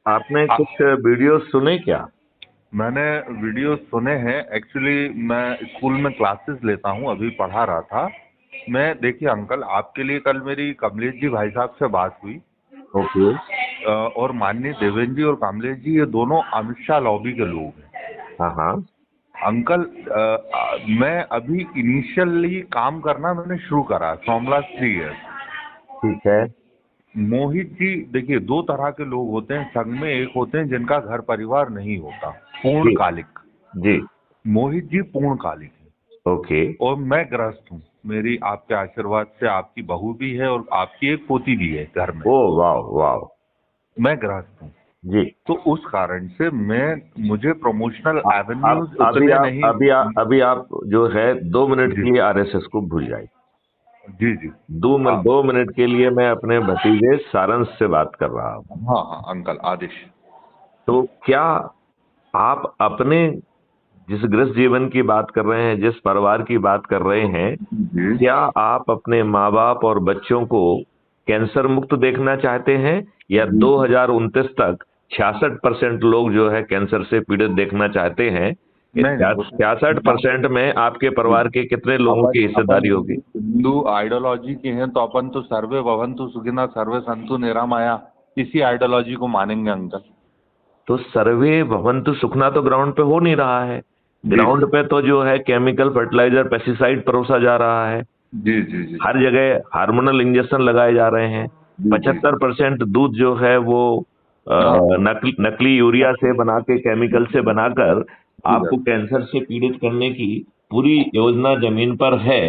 आपने आ, कुछ वीडियो सुने क्या? मैंने वीडियो सुने हैं। एक्चुअली मैं स्कूल में क्लासेस लेता हूँ, अभी पढ़ा रहा था मैं। देखिए अंकल, आपके लिए कल मेरी कमलेश जी भाई साहब से बात हुई। ओके। और माननीय देवेंद्र जी और कमलेश जी, ये दोनों अमित शाह लॉबी के लोग हैं। हाँ हाँ। अंकल, मैं अभी इनिशियली काम करना मैंने शुरू करा फ्रॉम लास्ट 3 इयर्स। ठीक है। मोहित जी, देखिए दो तरह के लोग होते हैं संघ में। एक होते हैं जिनका घर परिवार नहीं होता, जी पूर्णकालिक। जी। मोहित जी पूर्णकालिक है ओके। और मैं गृहस्थ हूँ। मेरी आपके आशीर्वाद से आपकी बहू भी है और आपकी एक पोती भी है घर में। ओ वाह वाह। मैं गृहस्थ हूँ। जी। तो उस कारण से मुझे प्रमोशनल आप एवेन्यूज उतने नहीं। अभी आप जो है 2 मिनट जी के लिए आरएसएस को भूल जाइए। जी जी। आप 2 मिनट के लिए मैं अपने भतीजे सारंश से बात कर रहा हूँ। हाँ हाँ अंकल, आदेश। तो क्या आप अपने जिस गृहस्थ जीवन की बात कर रहे हैं, जिस परिवार की बात कर रहे हैं, जी। क्या आप अपने माँ बाप और बच्चों को कैंसर मुक्त देखना चाहते हैं, या जी 2029 तक 66% लोग जो है कैंसर से पीड़ित देखना चाहते हैं? नहीं नहीं, वो तो 66% में आपके परिवार के कितने लोगों अपन की अपन हिस्सेदारी होगी? हिंदू आइडियोलॉजी के हैं, तो अपन तो सर्वे भवन्तु सुखिनः सर्वे सन्तु निरामया, इसी आइडियोलॉजी को मानेंगे अंकल। तो सर्वे भवंतु सुखना तो ग्राउंड पे हो नहीं रहा है। जी ग्राउंड पे तो जो है केमिकल फर्टिलाइजर पेस्टिसाइड परोसा जा रहा है। जी जी जी हर जगह हार्मोनल इंजेक्शन लगाए जा रहे हैं। जी जी जी। 75% दूध जो है वो हाँ नकली यूरिया से बना के, केमिकल से बनाकर जी आपको कैंसर से पीड़ित करने की पूरी योजना जमीन पर है।